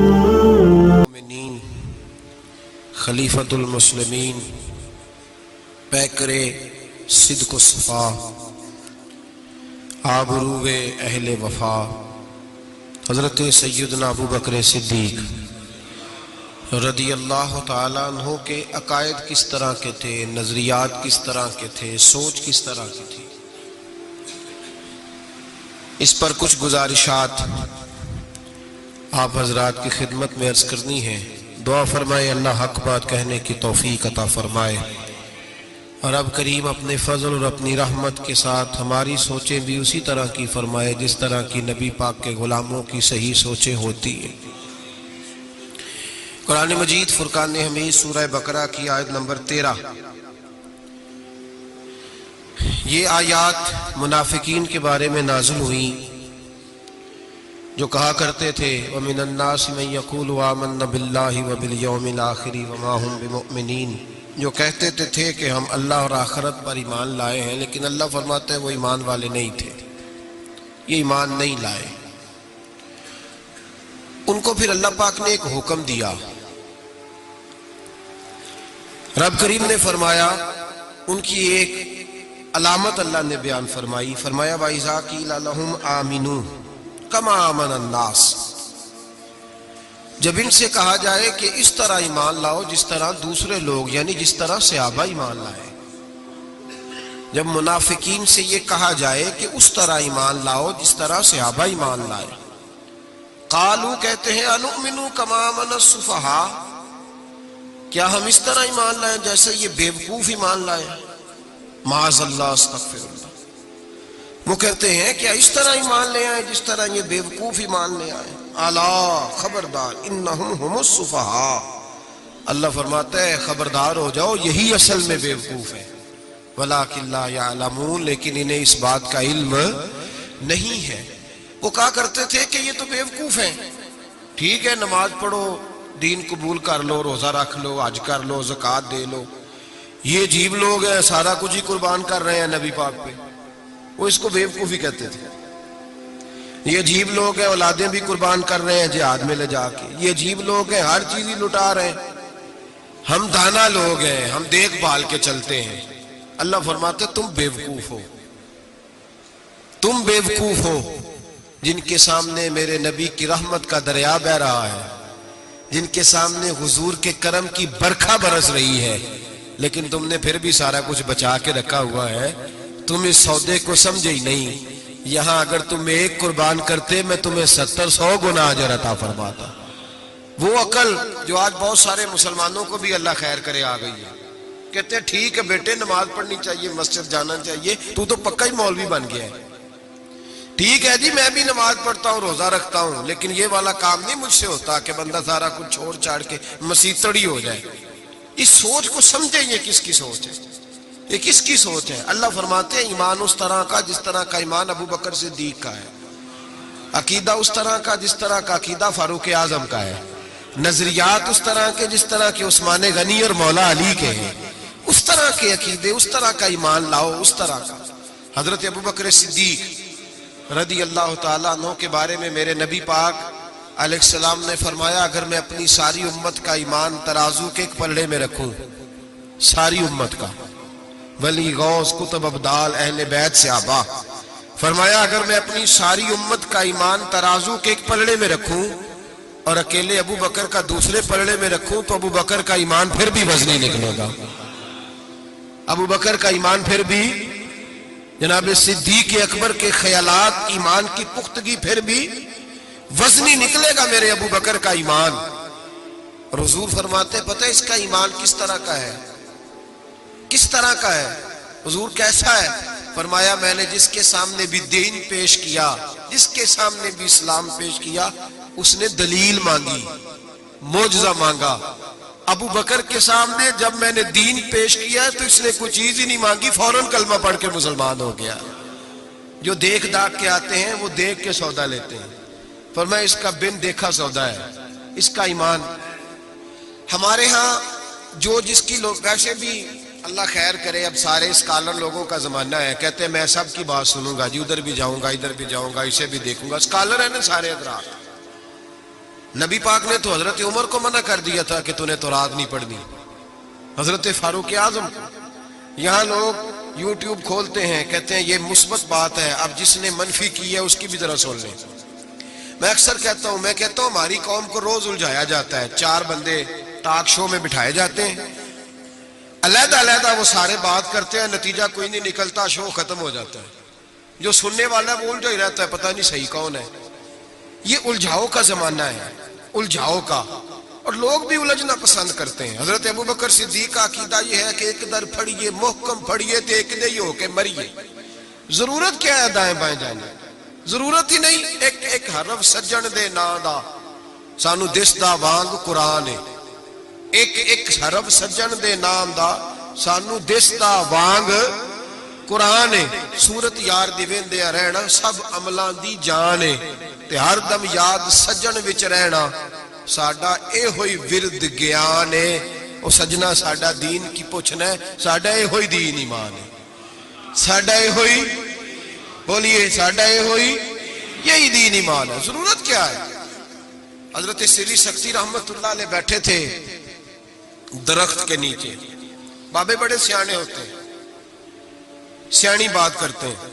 مومنین خلیفۃ المسلمین پیکر صدق و صفا آبرو اہل وفا حضرت سیدنا ابو بکر صدیق رضی اللہ تعالیٰ عنہ کے عقائد کس طرح کے تھے، نظریات کس طرح کے تھے، سوچ کس طرح کی تھی، اس پر کچھ گزارشات آپ حضرات کی خدمت میں عرض کرنی ہے۔ دعا فرمائے اللہ حق بات کہنے کی توفیق عطا فرمائے، اور رب کریم اپنے فضل اور اپنی رحمت کے ساتھ ہماری سوچیں بھی اسی طرح کی فرمائے جس طرح کی نبی پاک کے غلاموں کی صحیح سوچیں ہوتی ہیں۔ قرآن مجید فرقان حمید سورہ بقرہ کی آیت نمبر 13، یہ آیات منافقین کے بارے میں نازل ہوئی جو کہا کرتے تھے وَمِنَ النَّاسِ مَن يَقُولُ آمَنَّا بِاللَّهِ وَبِالْيَوْمِ الْآخِرِ وَمَا هُمْ بِمُؤْمِنِينَ، جو کہتے تھے کہ ہم اللہ اور آخرت پر ایمان لائے ہیں، لیکن اللہ فرماتا ہے وہ ایمان والے نہیں تھے، یہ ایمان نہیں لائے۔ ان کو پھر اللہ پاک نے ایک حکم دیا، رب کریم نے فرمایا، ان کی ایک علامت اللہ نے بیان فرمائی، فرمایا وَإِذَا قِيلَ لَهُمْ آمِنُوا کما آمن الناس، جب ان سے کہا جائے کہ اس طرح ایمان لاؤ جس طرح دوسرے لوگ یعنی جس طرح صحابہ ایمان لائے، جب منافقین سے یہ کہا جائے کہ اس طرح ایمان لاؤ جس طرح صحابہ ایمان لائے، قالو کہتے ہیں انؤمن کما آمن السفہاء، کیا ہم اس طرح ایمان لائیں جیسے یہ بیوقوف ایمان لائے، معاذ اللہ استغفر اللہ۔ وہ کہتے ہیں کہ اس طرح ایمان لے آئے جس طرح یہ بیوقوف ایمان لے آئے، الا خبردار انہم ہم السفہاء، اللہ فرماتا ہے خبردار ہو جاؤ یہی اصل میں بیوقوف ہے، ولکن لا یعلمون، لیکن انہیں اس بات کا علم نہیں ہے۔ وہ کہا کرتے تھے کہ یہ تو بیوقوف ہیں، ٹھیک ہے نماز پڑھو، دین قبول کر لو، روزہ رکھ لو، حج کر لو، زکوٰۃ دے لو، یہ عجیب لوگ ہیں سارا کچھ ہی قربان کر رہے ہیں نبی پاک پہ، وہ اس کو بیوقوفی کہتے تھے۔ یہ عجیب لوگ ہیں اولادیں بھی قربان کر رہے ہیں جہاد میں لے جا کے، یہ عجیب لوگ ہیں ہر چیز ہی لٹا رہے ہیں، ہم دانا لوگ ہیں، ہم دیکھ بھال کے چلتے ہیں۔ اللہ فرماتے تم بیوقوف ہو، تم بیوقوف ہو جن کے سامنے میرے نبی کی رحمت کا دریا بہہ رہا ہے، جن کے سامنے حضور کے کرم کی برکھا برس رہی ہے، لیکن تم نے پھر بھی سارا کچھ بچا کے رکھا ہوا ہے، تم اس سودے کو سمجھے ہی نہیں۔ یہاں اگر تم ایک قربان کرتے میں تمہیں 70-100 گنا اجر عطا فرماتا۔ وہ عقل جو آج بہت سارے مسلمانوں کو بھی اللہ خیر کرے آ گئی ہے، کہتے ہیں ٹھیک ہے بیٹے نماز پڑھنی چاہیے، مسجد جانا چاہیے، تو پکا ہی مولوی بن گیا ہے، ٹھیک ہے جی میں بھی نماز پڑھتا ہوں، روزہ رکھتا ہوں، لیکن یہ والا کام نہیں مجھ سے ہوتا کہ بندہ سارا کچھ چھوڑ چھاڑ کے مسیتڑی ہو جائے۔ اس سوچ کو سمجھیں یہ کس کی سوچ ہے، یہ کس کی سوچ ہے؟ اللہ فرماتے ہیں ایمان اس طرح کا جس طرح کا ایمان ابو بکر صدیق کا ہے، عقیدہ اس طرح کا جس طرح کا عقیدہ فاروق اعظم کا ہے، نظریات اس طرح کے جس طرح کے عثمان غنی اور مولا علی کے ہیں، اس طرح کے عقیدے اس طرح کا ایمان لاؤ، اس طرح کا۔ حضرت ابو بکر صدیق رضی اللہ تعالیٰ عنہ کے بارے میں میرے نبی پاک علیہ السلام نے فرمایا اگر میں اپنی ساری امت کا ایمان ترازو کے ایک پلڑے میں رکھوں، ساری امت کا، ولی غوث کتب ابدال اہل بیت صحابہ، فرمایا اگر میں اپنی ساری امت کا ایمان ترازو کے ایک پلڑے میں رکھوں اور اکیلے ابو بکر کا دوسرے پلڑے میں رکھوں تو ابو بکر کا ایمان پھر بھی وزنی نکلے گا، ابو بکر کا ایمان پھر بھی، جناب صدیق اکبر کے خیالات ایمان کی پختگی پھر بھی وزنی نکلے گا میرے ابو بکر کا ایمان۔ اور حضور فرماتے پتہ اس کا ایمان کس طرح کا ہے، کس طرح کا ہے؟ حضور کیسا ہے؟ فرمایا میں نے جس کے سامنے بھی دین پیش کیا، جس کے سامنے بھی اسلام پیش کیا، اس نے دلیل مانگی، معجزہ مانگا۔ ابو بکر کے سامنے جب میں نے دین پیش کیا تو اس نے کوئی چیز ہی نہیں مانگی، فوراً کلمہ پڑھ کے مسلمان ہو گیا۔ جو دیکھ داکھ کے آتے ہیں وہ دیکھ کے سودا لیتے ہیں، فرمایا اس کا بن دیکھا سودا ہے، اس کا ایمان۔ ہمارے ہاں جو جس کی لوگ ویسے بھی اللہ خیر کرے، اب سارے اسکالر لوگوں کا زمانہ ہے، کہتے ہیں میں سب کی بات سنوں گا جی، ادھر بھی جاؤں گا ادھر بھی جاؤں گا، اسے بھی دیکھوں گا، اسکالر ہیں نا سارے حضرات۔ نبی پاک نے تو حضرت عمر کو منع کر دیا تھا کہ تُونے تورات نہیں پڑھنی، حضرت فاروق اعظم کو۔ یہاں لوگ یوٹیوب کھولتے ہیں، کہتے ہیں یہ مثبت بات ہے، اب جس نے منفی کی ہے اس کی بھی ذرا سن لیں۔ میں اکثر کہتا ہوں ہماری قوم کو روز الجھایا جاتا ہے، 4 بندے ٹاک شو میں بٹھائے جاتے ہیں، علیحدہ علیحدہ وہ سارے بات کرتے ہیں، نتیجہ کوئی نہیں نکلتا، شو ختم ہو جاتا ہے۔ جو سننے والا ہے وہ الجھا ہی رہتا ہے، پتہ نہیں صحیح کون ہے۔ یہ الجھاؤ کا زمانہ ہے، الجھاؤ کا، اور لوگ بھی الجھنا پسند کرتے ہیں۔ حضرت ابوبکر صدیق کا عقیدہ یہ ہے کہ ایک در پھڑیے محکم پھڑیے تے ایک دے ہو کے مریے۔ ضرورت کیا ہے دائیں بائیں جانے، ضرورت ہی نہیں۔ ایک ایک حرف سجن دے نا دا سانو دسدا وانگ قرآن ہے، ایک ایک حرف سجن دے نام دا سانو دسدا وانگ قرآن ہے۔ صورت یار دی ویندے رہنا سب عملاں دی جان ہے، تے ہر دم یاد سجن وچ رہنا ساڈا اے ہوئی ورد گیان ہے۔ او سجنا ساڈا دین کی پوچھنا ہے، ساڈا اے ہوئی دین ایمان ہے، ساڈا اے ہوئی، بولیے ساڈا اے ہوئی یہی دین ایمان ہے۔ ضرورت کیا ہے؟ حضرت سری سکتی رحمت اللہ علیہ بیٹھے تھے درخت کے نیچے۔ بابے بڑے سیانے ہوتے ہیں، سیانی بات کرتے ہیں۔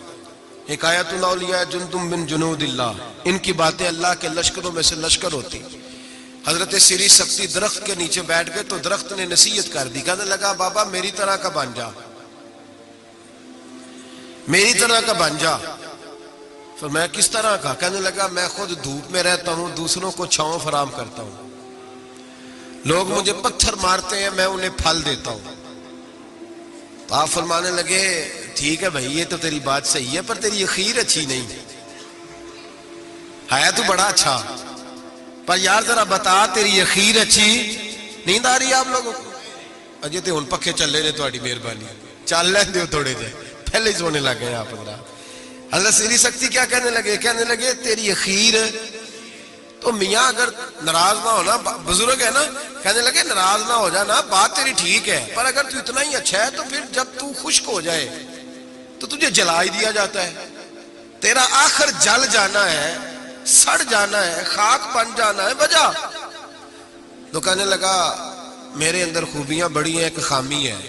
حکایت الاولیاء جندم من جنود اللہ، ان کی باتیں اللہ کے لشکروں میں سے لشکر ہوتی۔ حضرت سری سکتی درخت کے نیچے بیٹھ گئے تو درخت نے نصیحت کر دی، کہنے لگا بابا میری طرح کا بن جا، میری طرح کا بن جا۔ فرمایا کس طرح کا؟ کہنے لگا میں خود دھوپ میں رہتا ہوں، دوسروں کو چھاؤں فراہم کرتا ہوں، لوگ مجھے پتھر مارتے ہیں میں انہیں پھل دیتا ہوں۔ تو آپ فرمانے لگے ٹھیک ہے بھائی یہ تو تیری بات صحیح ہے، پر تیری اخیر اچھی نہیں ہے تو بڑا اچھا، پر یار ذرا بتا تیری اخیر اچھی نیند آ رہی ہے آپ لوگوں کو؟ اجے تے ہن پکھے چلے نے تہاڈی مہربانی، چل لین دیو تھوڑے جے، پہلے ہی سونے لگ گئے آپ۔ حضرت سری سکتی کیا کہنے لگے؟ کہنے لگے تیری اخیر تو میاں اگر ناراض نہ ہونا، بزرگ ہے نا، کہنے لگے ناراض نہ ہو جانا، بات تیری ٹھیک ہے، پر اگر تو اتنا ہی اچھا ہے تو پھر جب تو خشک ہو جائے تو تجھے جلا ہی دیا جاتا ہے، تیرا آخر جل جانا ہے، سڑ جانا ہے، خاک بن جانا ہے، وجہ۔ تو کہنے لگا میرے اندر خوبیاں بڑی ہیں، ایک خامی ہے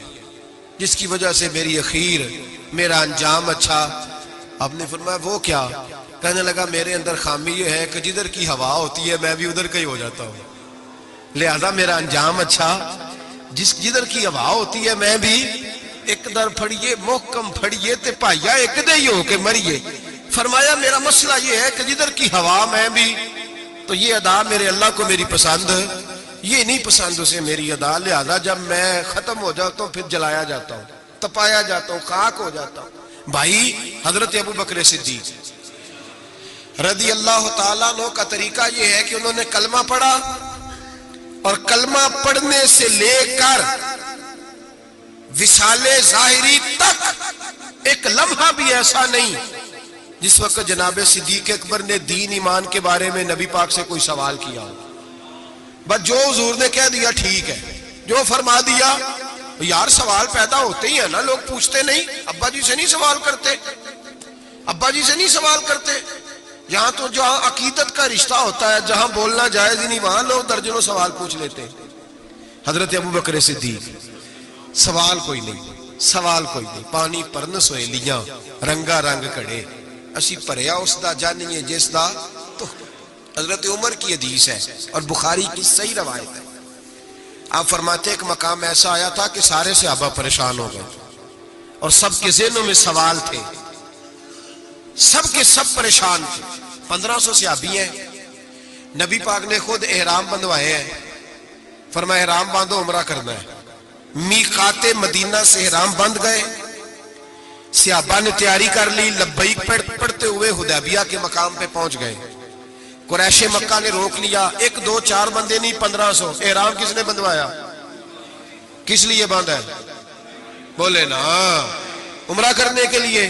جس کی وجہ سے میری اخیر، میرا انجام اچھا۔ آپ نے فرمایا وہ کیا؟ کہنے لگا میرے اندر خامی یہ ہے کہ جدھر کی ہوا ہوتی ہے میں بھی ادھر کا ہی ہو جاتا ہوں، لہذا میرا انجام اچھا، جدھر کی ہوا ہوتی ہے میں بھی ایک در پھڑیے محکم پھڑیے تے پائیا ایک دے ہی ہو کے مریے۔ فرمایا میرا مسئلہ یہ ہے کہ جدھر کی ہوا میں بھی، تو یہ ادا میرے اللہ کو میری پسند، یہ نہیں پسند اسے میری ادا، لہذا جب میں ختم ہو جاتا ہوں پھر جلایا جاتا ہوں، تپایا جاتا ہوں، خاک ہو جاتا ہوں۔ بھائی حضرت ابوبکر صدیق رضی اللہ تعالیٰ عنہ کا طریقہ یہ ہے کہ انہوں نے کلمہ پڑھا، اور کلمہ پڑھنے سے لے کر وصال ظاہری تک ایک لمحہ بھی ایسا نہیں جس وقت جناب صدیق اکبر نے دین ایمان کے بارے میں نبی پاک سے کوئی سوال کیا ہو۔ بس جو حضور نے کہہ دیا ٹھیک ہے، جو فرما دیا۔ یار سوال پیدا ہوتے ہی ہے نا، لوگ پوچھتے نہیں، ابا جی سے نہیں سوال کرتے، ابا جی سے نہیں سوال کرتے۔ یہاں تو جہاں عقیدت کا رشتہ ہوتا ہے، جہاں بولنا جائز ہی نہیں، وہاں لوگ درجنوں سوال پوچھ لیتے ہیں۔ حضرت ابوبکر صدیق سوال کوئی نہیں، سوال کوئی نہیں، پانی پرن سویلیاں رنگا رنگ کڑے، اسی پریا اس دا جانیے جس دا۔ تو حضرت عمر کی حدیث ہے اور بخاری کی صحیح روایت ہے، آپ فرماتے ایک مقام ایسا آیا تھا کہ سارے صحابہ پریشان ہو گئے اور سب کے ذہنوں میں سوال تھے، سب کے سب پریشان تھے۔ 1500 صحابی ہیں، نبی پاک نے خود احرام بندوائے ہیں، فرمایا احرام باندھو عمرہ کرنا ہے۔ میقات مدینہ سے احرام بند گئے، صحابہ نے تیاری کر لی، لبیک پڑھتے ہوئے حدیبیہ کے مقام پہ پہنچ گئے۔ قریش مکہ نے روک لیا، 1 2 4 بندے نہیں 1500۔ احرام کس نے بندوایا؟ کس لیے باندھا ہے؟ بولے نا، عمرہ کرنے کے لیے۔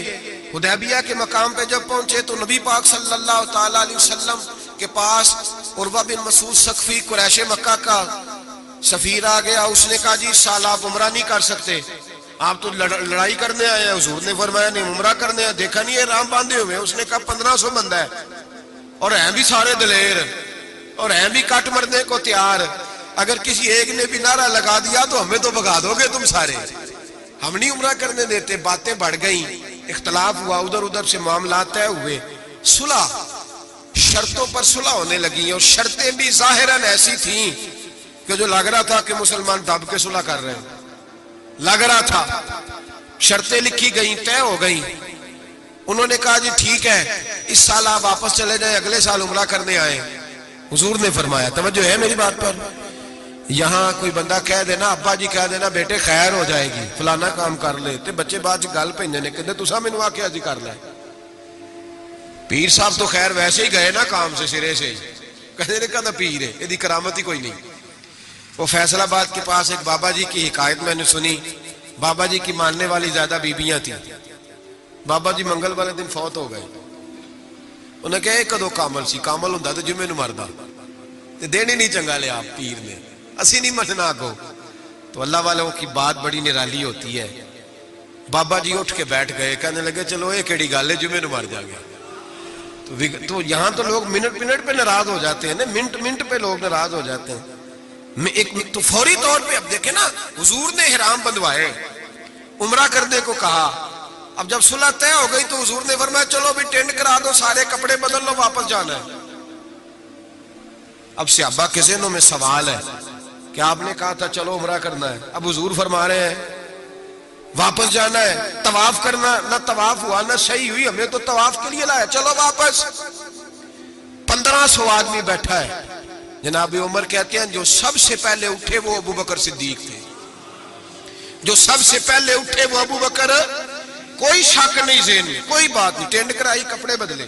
حدیبیہ کے مقام پہ جب پہنچے تو نبی پاک صلی اللہ تعالیٰ علیہ وسلم کے پاس عروہ بن مسعود ثقفی قریش مکہ کا سفیر آ گیا، اس نے کہا جی اس سال آپ عمرہ نہیں کر سکتے، آپ تو لڑائی کرنے آئے ہیں۔ حضور نے فرمایا نہیں عمرہ کرنے ہیں، دیکھا نہیں احرام باندھے ہوئے؟ اس نے کہا 1500 بندہ ہے اور ہیں بھی سارے دلیر۔ اور ہیں بھی کٹ مرنے کو تیار. اگر کسی ایک نے بھی نعرہ لگا دیا تو ہمیں تو بھگا دو گے تم سارے. ہم نہیں عمرہ کرنے دیتے. باتیں بڑھ گئیں, اختلاف ہوا, ادھر ادھر سے معاملات طے ہوئے, صلح, شرطوں پر صلح ہونے لگی. اور شرطیں بھی ظاہراً ایسی تھیں کہ جو لگ رہا تھا کہ مسلمان دب کے صلح کر رہے ہیں, لگ رہا تھا. شرطیں لکھی گئیں, طے ہو گئیں. انہوں نے کہا جی ٹھیک ہے, اس سال آپ واپس چلے جائیں, اگلے سال عمرہ کرنے آئے. حضور نے فرمایا, توجہ ہے میری بات پر, یہاں کوئی بندہ کہہ دینا, ابا جی کہہ دینا بیٹے خیر ہو جائے گی, فلانا کام کر لے, تے بچے بعد گل پہننے نے کہتے تسا مینوں آکھیا جی کر لے. پیر صاحب تو خیر ویسے ہی گئے نا کام سے سرے سے, کہتے نے کہا پیر ہے, یہ کرامت ہی کوئی نہیں. وہ فیصل آباد کے پاس ایک بابا جی کی حکایت میں نے سنی. بابا جی کی ماننے والی زیادہ بیبیاں تھیں. بابا جی منگل والے دن فوت ہو گئے. انہیں کہا یہ کدو کامل سی, کامل ہوں تو جمعے نو مردا, دین ہی نہیں چنگا لیا آپ پیر نے, اسی نہیں مننا کو. تو اللہ والوں کی بات بڑی نرالی ہوتی ہے. بابا جی اٹھ کے بیٹھ گئے, کہنے لگے چلو یہ کیڑی گل ہے, جمعے نو مر جا گیا. تو یہاں تو لوگ منٹ منٹ پہ ناراض ہو جاتے ہیں نا, منٹ منٹ پہ لوگ ناراض ہو جاتے ہیں. تو فوری طور پہ اب دیکھیں نا, حضور نے احرام بندھوائے, عمرہ کرنے کو کہا. اب جب صلح طے ہو گئی تو حضور نے فرمایا چلو بھی ٹینٹ کرا دو, سارے کپڑے بدل لو, واپس جانا ہے. اب صحابہ کے ذہنوں میں سوال ہے کہ آپ نے کہا تھا چلو عمرہ کرنا ہے, اب حضور فرما رہے ہیں واپس جانا ہے. طواف کرنا, نہ طواف ہوا نہ صحیح ہوئی, ہمیں تو طواف کے لیے لایا, چلو واپس. 1500 آدمی بیٹھا ہے. جناب عمر کہتے ہیں جو سب سے پہلے اٹھے وہ ابو بکر صدیق تھے. جو سب سے پہلے اٹھے وہ ابو بکر, کوئی شک نہیں ذہن میں, کوئی بات نہیں. ٹینٹ کرائی, کپڑے بدلے.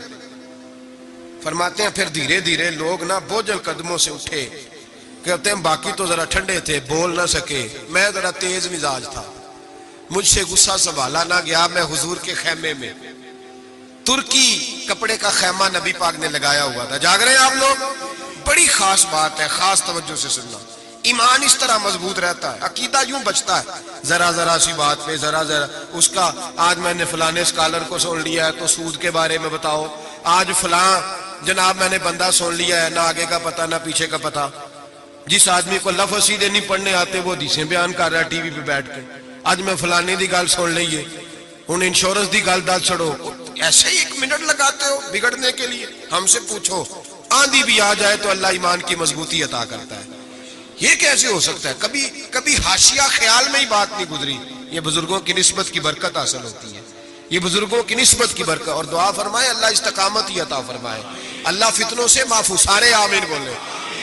فرماتے ہیں پھر دھیرے دھیرے لوگ نا بوجھل قدموں سے اٹھے. کہتے ہیں باقی تو ذرا ٹھنڈے تھے, بول نہ سکے, میں ذرا تیز مزاج تھا, مجھ سے غصہ سنبھالا نہ گیا. میں حضور کے خیمے میں, ترکی کپڑے کا خیمہ نبی پاک نے لگایا ہوا تھا. جاگ رہے ہیں آپ لوگ, بڑی خاص بات ہے, خاص توجہ سے سننا. ایمان اس طرح مضبوط رہتا ہے, عقیدہ یوں بچتا ہے, ذرا ذرا سی بات پہ ذرا ذرا اس کا. آج میں نے فلانے اسکالر کو سن لیا ہے تو سود کے بارے میں بتاؤ, آج فلاں جناب میں نے بندہ سن لیا ہے, نہ آگے کا پتہ نہ پیچھے کا پتہ. جس آدمی کو لفظ سیدھے نہیں پڑھنے آتے وہ حدیثیں بیان کر رہا ہے ٹی وی پہ بیٹھ کے. آج میں فلانے دی گل سن لئیے, ہن انشورنس دی گل دس چھڑو, ایسے ہی 1 منٹ لگاتے ہو بگڑنے کے لیے. ہم سے پوچھو, آندھی بھی آ جائے تو اللہ ایمان کی مضبوطی عطا کرتا ہے. یہ کیسے ہو سکتا ہے؟ کبھی حاشیہ خیال میں ہی بات نہیں گزری. یہ بزرگوں کی نسبت کی برکت حاصل ہوتی ہے, یہ بزرگوں کی نسبت کی برکت. اور دعا فرمائے اللہ استقامت ہی عطا فرمائے, اللہ فتنوں سے محفوظ. سارے آمین بولے,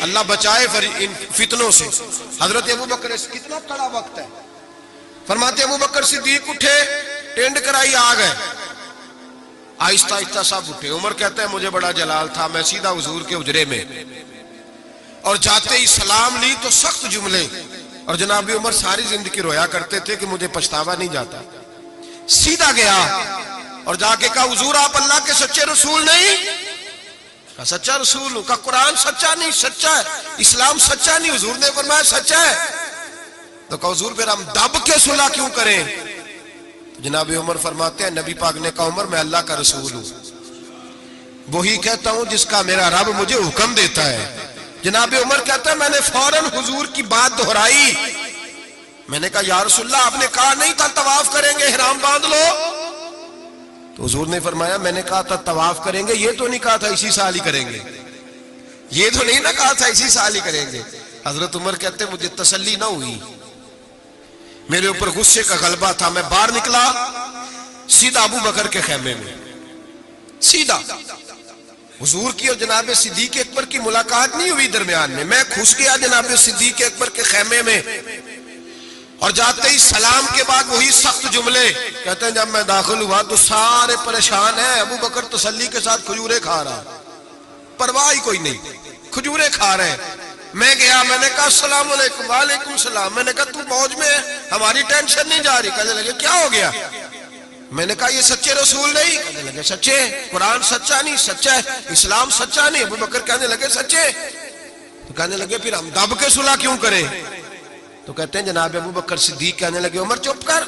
اللہ بچائے ان فتنوں سے. حضرت ابو بکر, کتنا کڑا وقت ہے. فرماتے ابو بکر صدیق اٹھے, ٹینٹ کرائی, آ گئے. آہستہ آہستہ سب اٹھے. عمر کہتا ہے مجھے بڑا جلال تھا, میں سیدھا حضور کے حجرے میں, اور جاتے ہی سلام لی تو سخت جملے. اور جناب عمر ساری زندگی رویا کرتے تھے کہ مجھے پچھتاوا نہیں جاتا. سیدھا گیا اور جا کے کہا حضور آپ اللہ کے سچے رسول نہیں؟ کہا سچا رسول ہوں. کہا قرآن سچا نہیں؟ سچا ہے. اسلام سچا نہیں؟ حضور نے فرمایا سچا ہے. تو کہا حضور پھر ہم دب کے صلح کیوں کریں؟ جناب عمر فرماتے ہیں نبی پاک نے کہا عمر میں اللہ کا رسول ہوں, وہی کہتا ہوں جس کا میرا رب مجھے حکم دیتا ہے. جناب عمر کہتا ہے میں نے فوراً حضور کی بات دہرائی. میں نے کہا یا رسول اللہ آپ نے کہا نہیں تھا طواف کریں گے, احرام باندھ لو. تو حضور نے فرمایا میں نے کہا تھا طواف کریں گے, یہ تو نہیں کہا تھا اسی سال ہی کریں گے, یہ تو نہیں نہ کہا تھا اسی سال ہی کریں گے. حضرت عمر کہتے ہیں مجھے تسلی نہ ہوئی, میرے اوپر غصے کا غلبہ تھا. میں باہر نکلا, سیدھا ابو بکر کے خیمے میں, سیدھا. حضور کی اور جناب صدیق اکبر کی ملاقات نہیں ہوئی درمیان میں. میں گھس گیا جناب صدیق اکبر کے خیمے میں, اور جاتے ہی سلام کے بعد وہی سخت جملے. کہتے ہیں جب میں داخل ہوا تو سارے پریشان ہیں. ابو بکر تسلی کے ساتھ کھجورے کھا رہا, پرواہ ہی کوئی نہیں, کھجورے کھا رہے ہیں. میں گیا, میں نے کہا السلام علیکم. وعلیکم السلام. میں نے کہا تو موج میں, ہماری ٹینشن نہیں جا رہی. کہنے لگے کیا ہو گیا؟ میں نے کہا یہ سچے رسول نہیں؟ کہنے لگے سچے. قرآن سچا نہیں؟ سچا ہے. اسلام سچا نہیں؟ ابو بکر کہنے لگے سچے. تو کہنے لگے پھر ہم دب کے صلح کیوں کریں؟ تو کہتے ہیں جناب ابو بکر صدیق کہنے لگے عمر چپ کر,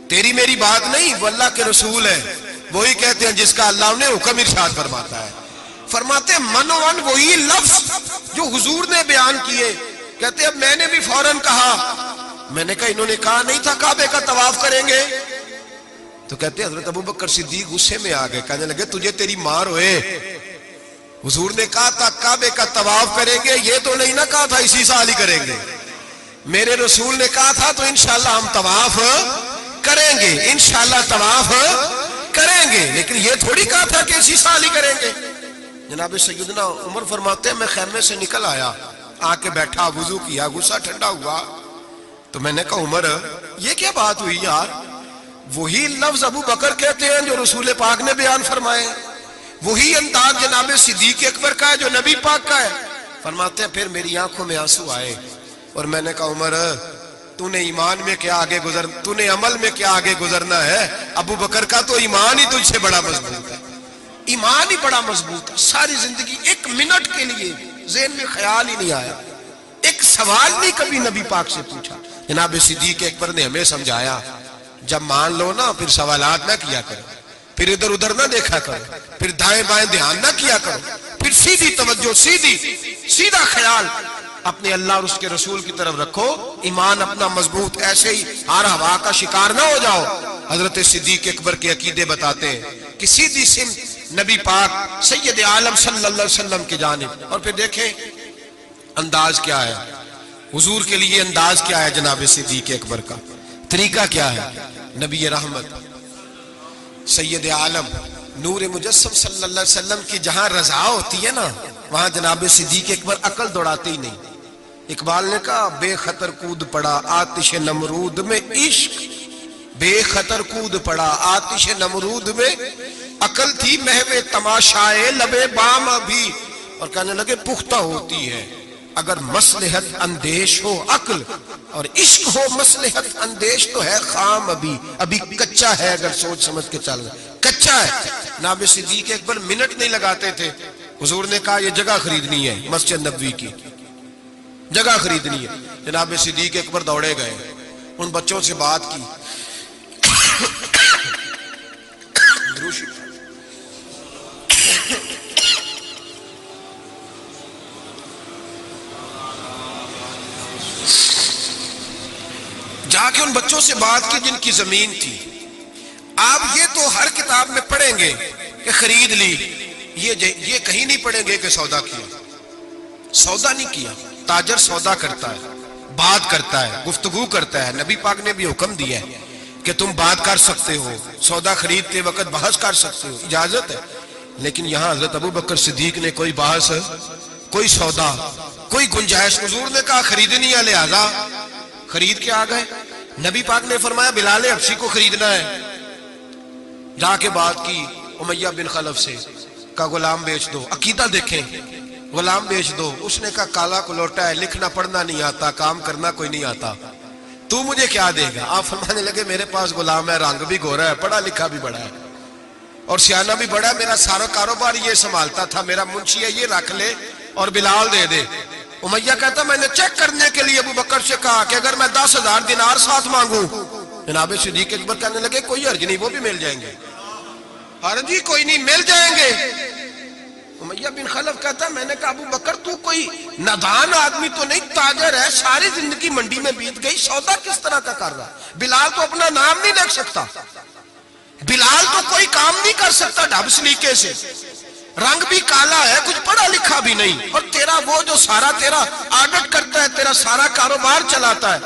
تیری میری بات نہیں, وہ اللہ کے رسول ہے. وہی کہتے ہیں جس کا اللہ انہیں حکم ارشاد فرماتا ہے. فرماتے ہیں منوان وہی لفظ جو حضور نے بیان کیے. کہتے اب میں نے بھی فوراً کہا. میں نے کہا انہوں نے کہا نہیں تھا کعبے کا طواف کریں گے؟ تو کہتے ہیں حضرت ابوبکر صدیق غصے میں آ گئے, کہنے لگے تجھے تیری مار ہوئے, حضور نے کہا تھا کعبے کا طواف کریں گے, یہ تو نہیں نہ کہا تھا اسی سال ہی کریں گے. میرے رسول نے کہا تھا تو انشاءاللہ ہم طواف کریں گے, انشاءاللہ طواف کریں گے, لیکن یہ تھوڑی کہا تھا کہ اسی سال ہی کریں گے. جناب سیدنا عمر فرماتے ہیں میں خیمے سے نکل آیا, آ کے بیٹھا, وضو کیا, غصہ ٹھنڈا ہوا, تو میں نے کہا عمر یہ کیا بات ہوئی یار؟ وہی لفظ ابو بکر کہتے ہیں جو رسول پاک نے بیان فرمائے, وہی انداز جناب صدیق اکبر کا ہے جو نبی پاک کا ہے. فرماتے ہیں پھر میری آنکھوں میں آنسو آئے اور میں نے کہا عمر تو نے ایمان میں کیا آگے تو نے عمل میں کیا آگے گزرنا ہے؟ ابو بکر کا تو ایمان ہی تجھ سے بڑا مضبوط ہے, ایمان ہی بڑا مضبوط ہے. ساری زندگی ایک منٹ کے لیے ذہن میں خیال ہی نہیں آیا, ایک سوال نہیں کبھی نبی پاک سے پوچھا. جناب صدیق اکبر نے ہمیں سمجھایا جب مان لو نا پھر سوالات نہ کیا کرو, پھر ادھر ادھر نہ دیکھا کرو, پھر دائیں بائیں دھیان نہ کیا کرو, پھر سیدھی توجہ, سیدھا خیال اپنے اللہ اور اس کے رسول کی طرف رکھو, ایمان اپنا مضبوط, ایسے ہی ہر ہوا کا شکار نہ ہو جاؤ. حضرت صدیق اکبر کے عقیدے بتاتے ہیں کہ سیدھی سمت نبی پاک سید عالم صلی اللہ علیہ وسلم کی جانب. اور پھر دیکھیں انداز کیا ہے حضور کے لیے, انداز کیا ہے جناب صدیق اکبر کا, طریقہ کیا ہے. نبی رحمت سید عالم نور مجسم صلی اللہ علیہ وسلم کی جہاں رضا ہوتی ہے نا وہاں جناب صدیق اکبر عقل دوڑاتے ہی نہیں. اقبال نے کہا بے خطر کود پڑا آتش نمرود میں عشق, بے خطر کود پڑا آتش نمرود میں عقل تھی محو تماشائے لبے بام ابھی. اور کہنے لگے پختہ ہوتی ہے اگر مصلحت اندیش ہو عقل, اور عشق ہو مصلحت اندیش تو ہے خام ابھی کچا ہے, اگر سوچ سمجھ کے چل رہا کچا ہے. جناب صدیق اکبر منٹ نہیں لگاتے تھے. حضور نے کہا یہ جگہ خریدنی ہے, مسجد نبوی کی جگہ خریدنی ہے. جناب صدیق اکبر دوڑے گئے, ان بچوں سے بات کی, جا کے ان بچوں سے بات کی جن کی زمین تھی. آپ یہ تو ہر کتاب میں پڑھیں گے کہ خرید لی, یہ کہیں نہیں پڑھیں گے کہ سودا کیا. سودا نہیں کیا, تاجر سودا کرتا ہے, بات کرتا ہے, گفتگو کرتا ہے. نبی پاک نے بھی حکم دیا ہے کہ تم بات کر سکتے ہو, سودا خریدتے وقت بحث کر سکتے ہو, اجازت ہے. لیکن یہاں حضرت ابو بکر صدیق نے کوئی بحث, کوئی سودا, کوئی گنجائش. حضور نے کہا خریدنی ہے لہذا خرید کے آ گئے. نبی پاک نے فرمایا بلال حبشی کو خریدنا ہے. جا کے بات کی امیہ بن خلف سے, کا غلام بیچ دو. عقیدہ دیکھیں, غلام بیچ دو. اس نے کہا کالا کلوٹا ہے, لکھنا پڑھنا نہیں آتا, کام کرنا کوئی نہیں آتا, تو مجھے کیا دے گا؟ آپ فرمانے لگے میرے پاس غلام ہے, رنگ بھی گورا ہے, پڑھا لکھا بھی بڑا ہے اور سیانہ بھی بڑا ہے, میرا سارا کاروبار یہ سنبھالتا تھا, میرا منشی ہے, یہ رکھ لے اور بلال دے دے. امیہ کہتا میں نے چیک کرنے کے لیے ابو بکر سے کہا کہ اگر میں 10,000 دینار ساتھ مانگوں. جناب صدیق اکبر کہنے لگے کوئی حرج نہیں, وہ بھی مل جائیں گے. ہاں جی کوئی نہیں, مل جائیں گے. امیہ بن خلف کہتا میں نے کہا ابو بکر تو کوئی نادان آدمی تو نہیں, تاجر ہے, ساری زندگی منڈی میں بیت گئی, سودا کس طرح کا کر رہا ہے؟ بلال تو اپنا نام نہیں لکھ سکتا, بلال تو کوئی کام نہیں کر سکتا ڈھب سلیقے سے, رنگ بھی کالا ہے, کچھ پڑھا لکھا بھی نہیں, اور تیرا وہ جو سارا تیرا آڈٹ کرتا ہے, تیرا سارا کاروبار چلاتا ہے,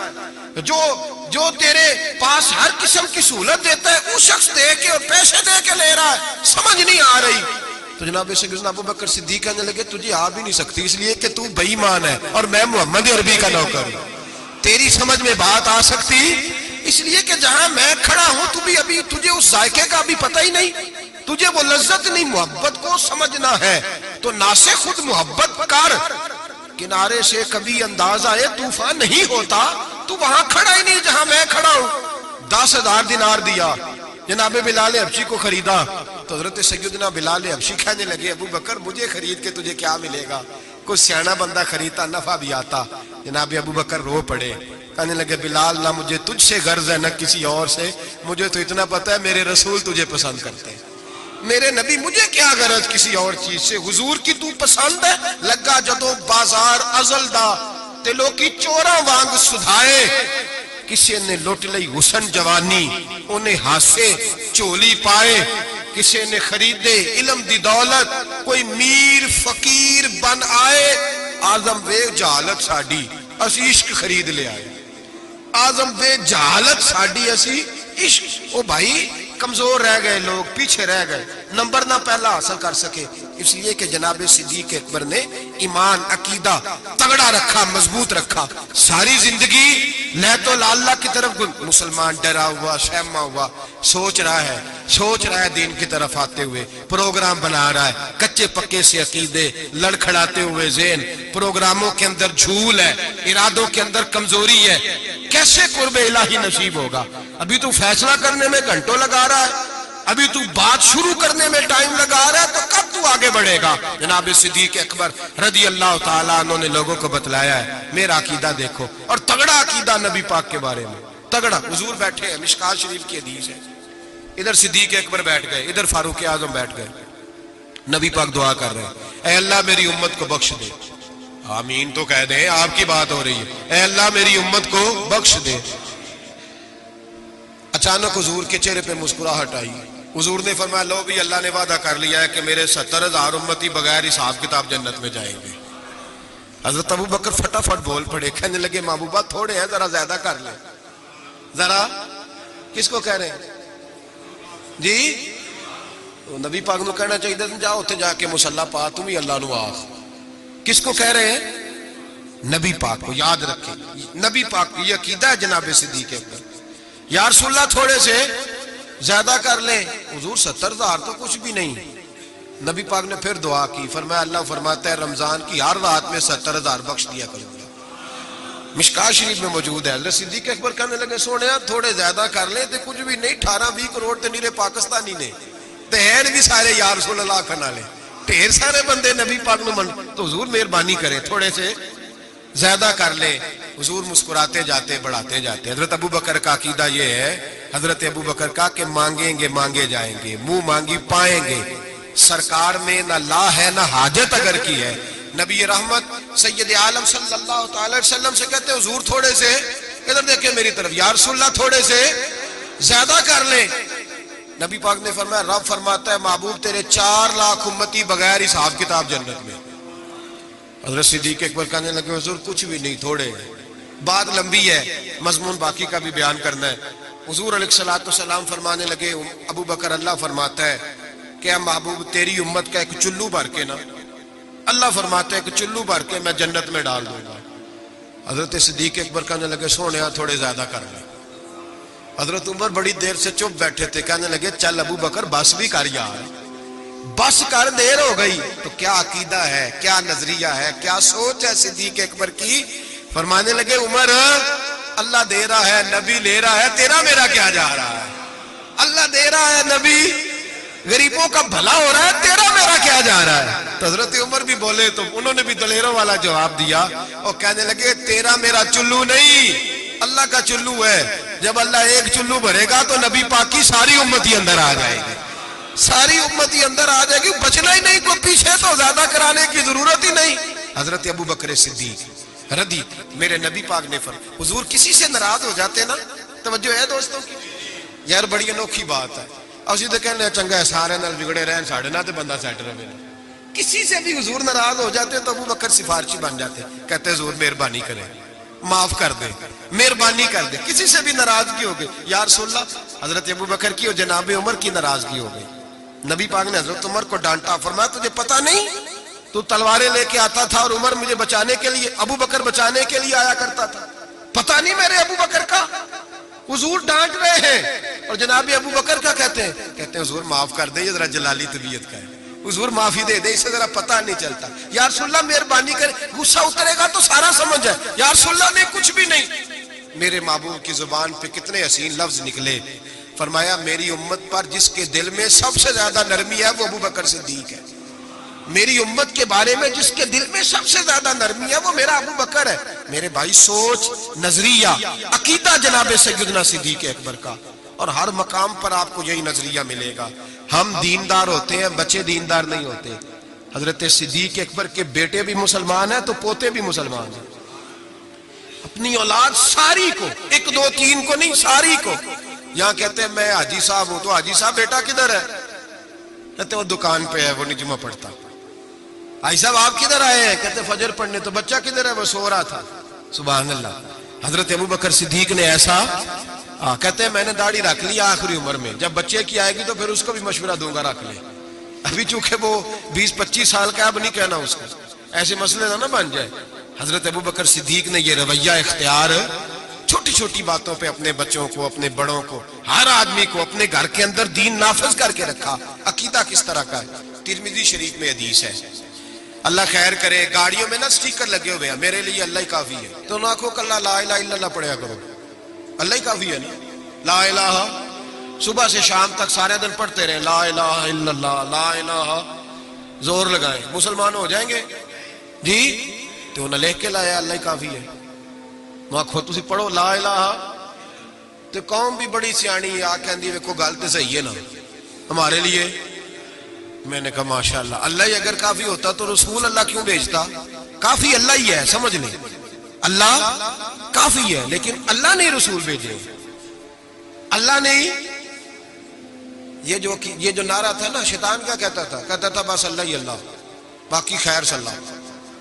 جو تیرے پاس ہر قسم کی سہولت دیتا ہے, وہ شخص دے کے اور پیسے دے کے لے رہا ہے, سمجھ نہیں آ رہی. تو جناب سیدنا ابو بکر صدیق کہنے لگے تجھے آ بھی نہیں سکتی, اس لیے کہ تو بے ایمان ہے اور میں محمد عربی کا نوکر ہوں. تیری سمجھ میں بات آ سکتی اس لیے کہ جہاں میں کھڑا ہوں تو بھی ابھی تجھے اس ذائقے کا بھی پتہ ہی نہیں, تجھے وہ لذت نہیں, محبت کو سمجھنا ہے تو ناسے خود محبت کر. کنارے سے کبھی انداز آئے طوفان نہیں ہوتا, تو وہاں کھڑا ہی نہیں جہاں میں کھڑا ہوں. 10,000 دینار دیا, جناب بلال حبشی کو خریدا. تو حضرت سیدنا بلال حبشی کہنے لگے ابو بکر مجھے خرید کے تجھے کیا ملے گا, کوئی سیانا بندہ خریدتا نفع بھی آتا. جناب ابو بکر رو پڑے, کہنے لگے بلال نہ مجھے تجھ سے غرض ہے نہ کسی اور سے, مجھے تو اتنا پتا ہے میرے رسول تجھے پسند کرتے ہیں, میرے نبی مجھے کیا غرض کسی اور چیز سے، حضور کی تو پسند ہے، لگا جدو بازار ازل دا تے لوکی چوراں وانگ سدھائے، کسی نے لوٹ لئی حسن جوانی انہیں ہاسے چولی پائے، کسی نے خریدے علم دی دولت، کوئی میر فقیر بن آئے، آزم وے جہالت ساڑی اسی عشق خرید لے آئے، آزم وے جہالت ساڑی اسی عشق۔ او بھائی کمزور رہ گئے لوگ، پیچھے رہ گئے، نمبر نہ پہلا حاصل کر سکے، اس لیے کہ جناب صدیق اکبر نے ایمان عقیدہ تگڑا رکھا، مضبوط رکھا، ساری زندگی لیت اللہ کی طرف مسلمان ڈرا ہوا شہما ہوا، سوچ رہا ہے دین کی طرف آتے ہوئے، پروگرام بنا رہا ہے، کچے پکے سے عقیدے لڑکھڑاتے ہوئے ذہن، پروگراموں کے اندر جھول ہے، ارادوں کے اندر کمزوری ہے، کیسے قرب الہی نصیب ہوگا؟ ابھی تو فیصلہ کرنے میں گھنٹوں لگا رہا ہے، ابھی تو بات شروع کرنے میں ٹائم لگا رہا ہے، تو کب تو آگے بڑھے گا؟ جناب صدیق اکبر رضی اللہ تعالیٰ عنہ نے لوگوں کو بتلایا ہے، میرا عقیدہ دیکھو، اور تگڑا عقیدہ نبی پاک کے بارے میں، تگڑا۔ حضور بیٹھے ہیں، مشکات شریف کی حدیث ہے، ادھر صدیق اکبر بیٹھ گئے، ادھر فاروق اعظم بیٹھ گئے، نبی پاک دعا کر رہے ہیں، اے اللہ میری امت کو بخش دے، آمین تو کہہ دیں، آپ کی بات ہو رہی ہے، اے اللہ میری امت کو بخش دے۔ اچانک حضور کے چہرے پہ مسکراہٹ آئی، حضور نے فرمایا لو بھی اللہ نے وعدہ کر لیا ہے کہ میرے 70,000 امتی بغیر حساب کتاب جنت میں جائیں گے۔ حضرت ابو بکر فٹافٹ بول پڑے، کہنے لگے محبوبہ تھوڑے ہیں، ذرا زیادہ کر لیں، ذرا کس کو کہہ رہے ہیں جی؟ نبی پاک نو کہنا چاہیے جاؤ اتنے جا کے مصلا پا تم ہی اللہ نو آخ، کس کو کہہ رہے ہیں؟ نبی پاک کو، یاد رکھیں نبی پاک کو یہ عقیدہ ہے جناب صدیق اکبر۔ یا رسول اللہ تھوڑے سے زیادہ کر لیں، حضور 70,000 تو کچھ بھی نہیں۔ نبی پاک نے پھر دعا کی، فرمایا اللہ فرماتا ہے رمضان کی ہر رات میں 70,000 بخش دیا کروں گا، مشکات شریف میں موجود ہے۔ حضرت صدیق اکبر کہنے لگے سونے تھوڑے زیادہ کر لیں تو کچھ بھی نہیں، 18-20 کروڑ تے نیرے پاکستانی نے تہین بھی سارے یا رسول اللہ کھنا لے، ڈھیر سارے بندے نبی پاک نے من، تو حضور مہربانی کریں تھوڑے سے زیادہ کر لیں۔ حضور مسکراتے جاتے بڑھاتے جاتے۔ حضرت ابو بکر کا عقیدہ یہ ہے، حضرت ابو بکر کا کہ مانگیں گے مانگے جائیں گے، منہ مانگی پائیں گے، سرکار میں نہ لا ہے نہ حاجت اگر کی ہے۔ نبی رحمت سید عالم صلی اللہ تعالی وسلم سے کہتے ہیں حضور تھوڑے سے، ادھر دیکھیں میری طرف، یا رسول اللہ تھوڑے سے زیادہ کر لیں۔ نبی پاک نے فرمایا رب فرماتا ہے محبوب تیرے 4 لاکھ امتی بغیر حساب کتاب جنت میں۔ حضرت صدیق اکبر کہنے لگے حضور کچھ بھی نہیں، تھوڑے ہیں۔ بات لمبی ہے، مضمون باقی کا بھی بیان کرنا ہے۔ حضور علیہ السلام فرمانے لگے ابو بکر اللہ فرماتا ہے کہ اے محبوب تیری امت کا ایک چلو بھر کے نا، اللہ فرماتا ہے کہ چلو بھر کے میں جنت میں ڈال دوں گا۔ حضرت صدیق اکبر کہنے لگے سونے تھوڑے زیادہ کر لیں۔ حضرت عمر بڑی دیر سے چپ بیٹھے تھے، کہنے لگے چل ابو بکر بس بھی کر یار، بس کر، دیر ہو گئی۔ تو کیا عقیدہ ہے، کیا نظریہ ہے، کیا سوچ ہے صدیق اکبر کی؟ فرمانے لگے عمر اللہ دے رہا ہے، نبی لے رہا ہے، تیرا میرا کیا جا رہا ہے؟ اللہ دے رہا ہے، نبی غریبوں کا بھلا ہو رہا ہے، تیرا میرا کیا جا رہا ہے؟ تو حضرت عمر بھی بولے تو انہوں نے بھی دلیروں والا جواب دیا اور کہنے لگے تیرا میرا چلو نہیں، اللہ کا چلو ہے۔ جب اللہ ایک چلو بھرے گا تو نبی پاک کی ساری امتی اندر آ جائے گی، ساری امتی اندر آ جائے گی، بچنا ہی نہیں، کوئی پیچھے تو زیادہ کرانے کی ضرورت ہی نہیں۔ حضرت ابو بکر صدیق رضی میرے نبی پاک نے فرمایا حضور کسی سے ناراض ہو جاتے نا، توجہ ہے دوستوں کی، یار بڑی انوکھی بات ہے، اسی تو کہنے چنگا ہے سارے نال بگڑے رہن ساڑھے نہ تے بندہ سیٹ رہے، کسی سے بھی حضور ناراض ہو جاتے تو ابو بکر سفارشی بن جاتے، کہتے حضور مہربانی کریں، معاف کر دے، مہربانی کر دے، کسی سے بھی ناراضگی ہو گئی، یا رسول اللہ حضرت ابو بکر کی اور جناب عمر کی ناراضگی ہو گئی۔ نبی پاک نے حضرت عمر کو ڈانٹا، فرمایا تجھے پتہ نہیں تو تلواریں لے کے آتا تھا اور عمر مجھے بچانے کے لیے، ابو بکر بچانے کے لیے آیا کرتا تھا، پتہ نہیں میرے ابو بکر کا؟ حضور ڈانٹ رہے ہیں اور جناب ابو بکر کا کہتے ہیں حضور معاف کر دے، یہ ذرا جلالی طبیعت کا ہے، حضور معافی دے دے، اسے ذرا پتہ نہیں چلتا، یا رسول اللہ مہربانی کرے، غصہ اترے گا تو سارا سمجھ جائے، یا رسول اللہ نے کچھ بھی نہیں۔ میرے محبوب کی زبان پہ کتنے حسین لفظ نکلے، فرمایا میری امت پر جس کے دل میں سب سے زیادہ نرمی ہے وہ ابو بکر صدیق ہے، میری امت کے بارے میں جس کے دل میں سب سے زیادہ نرمی ہے وہ میرا ابو بکر ہے۔ میرے بھائی سوچ، نظریہ، عقیدہ جناب سیدنا صدیق اکبر کا، اور ہر مقام پر آپ کو یہی نظریہ ملے گا. ہم دیندار ہوتے ہیں, بچے دیندار نہیں ہوتے. حضرت صدیق اکبر کے بیٹے بھی مسلمان ہیں تو پوتے بھی مسلمان ہیں. اپنی اولاد ساری کو, 1 2 3 کو نہیں, ساری کو. یہاں کہتے ہیں میں حاجی صاحب ہوں, تو حاجی صاحب بیٹا کدھر ہے؟ کہتے ہیں وہ دکان پہ ہے, وہ نہیں جمعہ پڑھتا. حاجی صاحب آپ کدھر آئے ہیں؟ کہتے ہیں فجر پڑھنے. تو بچہ کدھر ہے؟ وہ سو رہا تھا. سبحان اللہ. حضرت ابو بکر صدیق نے ایسا کہتے ہیں میں نے داڑھی رکھ لی آخری عمر میں, جب بچے کی آئے گی تو پھر اس کو بھی مشورہ دوں گا رکھ لے. ابھی چونکہ وہ 20-25 سال کا, اب نہیں کہنا اس کو, ایسے مسئلے نہ بن جائے. حضرت ابو بکر صدیق نے یہ رویہ اختیار, چھوٹی چھوٹی باتوں پہ اپنے بچوں کو, اپنے بڑوں کو, ہر آدمی کو اپنے گھر کے اندر دین نافذ کر کے رکھا. عقیدہ کس طرح کا ہے؟ ترمذی شریف میں حدیث ہے, اللہ خیر کرے, گاڑیوں میں نا سٹیکر لگے ہوئے ہیں میرے لیے اللہ ہی کافی ہے. تو نہ کو کل لا الہ الا اللہ پڑھیا کرو, اللہ ہی کافی ہے نا. لا الہ صبح سے شام تک سارے دن پڑھتے رہے, لا الہ الا اللہ, لا الہ, زور لگائیں, مسلمان ہو جائیں گے جی. تو انہیں لکھ کے لایا اللہ ہی کافی ہے. وہاں خود تسی پڑھو لا الہ. تو قوم بھی بڑی سیانی آ کہندی ویکھو گل تے صحیح ہے نا ہمارے لیے. میں نے کہا ماشاءاللہ, اللہ ہی اگر کافی ہوتا تو رسول اللہ کیوں بھیجتا؟ کافی اللہ ہی ہے, سمجھ لیں, اللہ کافی ہے, لیکن اللہ نے رسول بھیجے. اللہ نے یہ جو نعرہ تھا نا, شیطان کیا کہتا تھا؟ کہتا تھا بس اللہ ہی اللہ, باقی خیر صلی اللہ.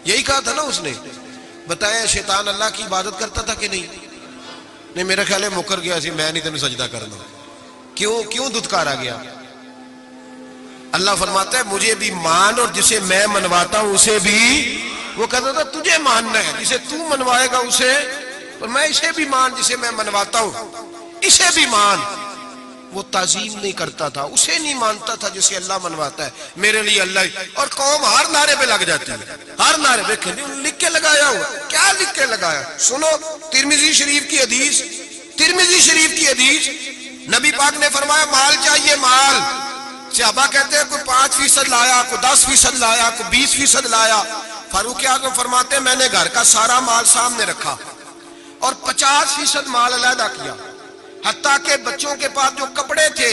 یہی کہا تھا نا اس نے. بتایا شیطان اللہ کی عبادت کرتا تھا کہ نہیں؟ نہیں, میرا خیال ہے مکر گیا سی, میں نہیں تینوں سجدہ کرنا. کیوں دھتکارا گیا؟ اللہ فرماتا ہے مجھے بھی مان, اور جسے میں منواتا ہوں اسے بھی. وہ کہتا تھا تجھے ماننا ہے, جسے تو منوائے گا اسے, اور میں اسے بھی مان جسے میں منواتا ہوں, اسے بھی مان. وہ تعظیم نہیں کرتا تھا, اسے نہیں مانتا تھا جسے اللہ منواتا ہے. میرے لیے اللہ ہی. اور قوم ہر نعرے پہ لگ جاتی ہے, ہر نعرے پہ. لکھ کے لگایا ہوا, کیا لکھ کے لگایا؟ سنو ترمذی شریف کی حدیث, ترمذی شریف کی حدیث. نبی پاک نے فرمایا مال چاہیے, مال. صحابہ کہتے ہیں کوئی 5% لایا, کوئی 10% لایا, کوئی 20% لایا. فاروق اعظم فرماتے ہیں میں نے گھر کا سارا مال سامنے رکھا اور 50% مال علیحدہ کیا, حتیٰ کہ بچوں کے پاس جو کپڑے تھے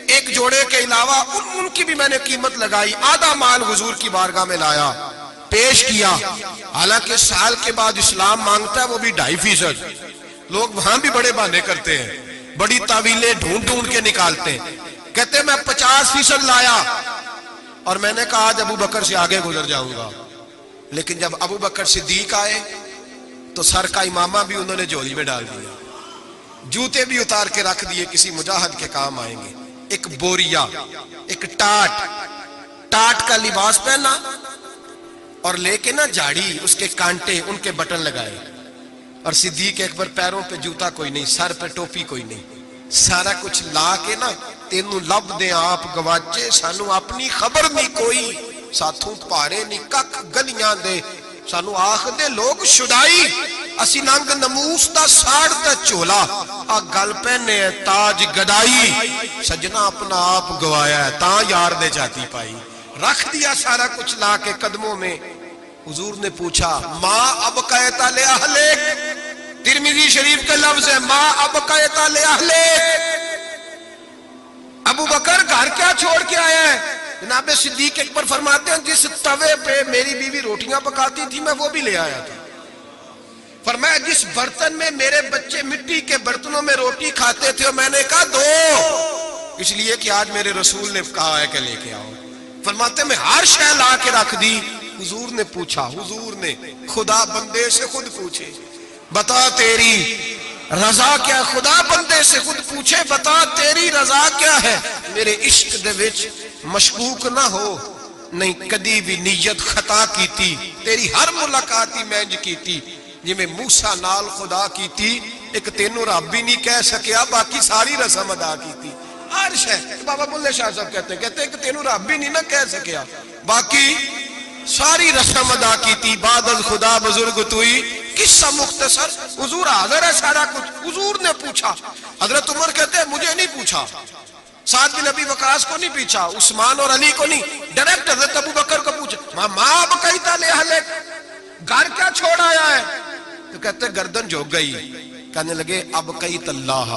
ایک جوڑے کے علاوہ ان کی بھی میں نے قیمت لگائی. آدھا مال حضور کی بارگاہ میں لایا, پیش کیا. حالانکہ سال کے بعد اسلام مانگتا ہے وہ بھی 2.5%. لوگ وہاں بھی بڑے بہانے کرتے ہیں, بڑی تعویلیں ڈھونڈ کے نکالتے ہیں. کہتے ہیں میں 50% لایا, اور میں نے کہا آج ابو بکر سے آگے گزر جاؤں گا. لیکن جب ابو بکر صدیق آئے تو سر کا امامہ بھی انہوں نے جھولی میں ڈال دیا, جوتے بھی اتار کے رکھ دیے, کسی مجاہد کے کام آئیں گے. ایک بوریا, ایک ٹاٹ کا لباس پہنا, اور لے کے نا جھاڑی, اس کے کانٹے, ان کے بٹن لگائے. اور صدیق اکبر پیروں پہ جوتا کوئی نہیں, سر پہ ٹوپی کوئی نہیں, سارا کچھ لا کے نا تینوں لب دے آپ گواچے, سانو اپنی خبر نہیں کوئی, ساتھوں پارے نہیں کک گلیاں دے, سانو آخ دے لوگ شدائی, اسی ننگ نموس دا ساڑ دا چولا, آ گل پہنے تاج گدائی. سجنا اپنا آپ گوایا ہے تاں یار دے جاتی پائی. رکھ دیا سارا کچھ لا کے قدموں میں. حضور نے پوچھا ما ابقیتا لے اہلک, ترمذی شریف کا لفظ ہے ما ابقیتا لے اہلک. ابو بکر گھر کیا چھوڑ کے آیا ہے؟ جناب صدیق اکبر فرماتے ہیں جس توے پہ میری بیوی روٹیاں پکاتی تھی میں وہ بھی لے آیا تھا. فرمایا جس برتن میں میرے بچے مٹی کے برتنوں میں روٹی کھاتے تھے, اور میں نے کہا دو, اس لیے کہ آج میرے رسول نے کہا ہے کہ لے کے آؤ. فرماتے میں ہر شے لا کے رکھ دی. حضور نے پوچھا, حضور نے, خدا بندے سے خود پوچھے بتا تیری رضا کیا, خدا بندے سے خود پوچھے بتا تیری رضا کیا ہے. میرے عشق دے وچ مشکوک نہ ہو, نہیں کدی بھی نیت خطا کیتی, تیری ہر ملاقات ہی مینج کیتی, جی میں موسیٰ نال خدا کیتی, ایک تینوں رب بھی نہیں کہہ سکیا, باقی ساری رسم ادا کیتی. ہر شے, بابا بلے شاہ صاحب کہتے ہیں کہ تینوں رب بھی نہیں نہ کہہ سکیا, باقی ساری رسم ادا کیتی. بعد از خدا بزرگ توئی, قصہ مختصر, حضور حاضر ہے سارا کچھ. حضور نے پوچھا. حضرت عمر کہتے ہیں مجھے نہیں پوچھا, سعد بن ابی وقاص کو نہیں پوچھا, عثمان اور علی کو نہیں, ڈائریکٹ حضرت ابو بکر کو پوچھا ماں بقیتا لے اہلک, گھر کیا چھوڑ آیا ہے؟ تو کہتے گردن جھک گئی. کہنے لگے اب قیت اللہ,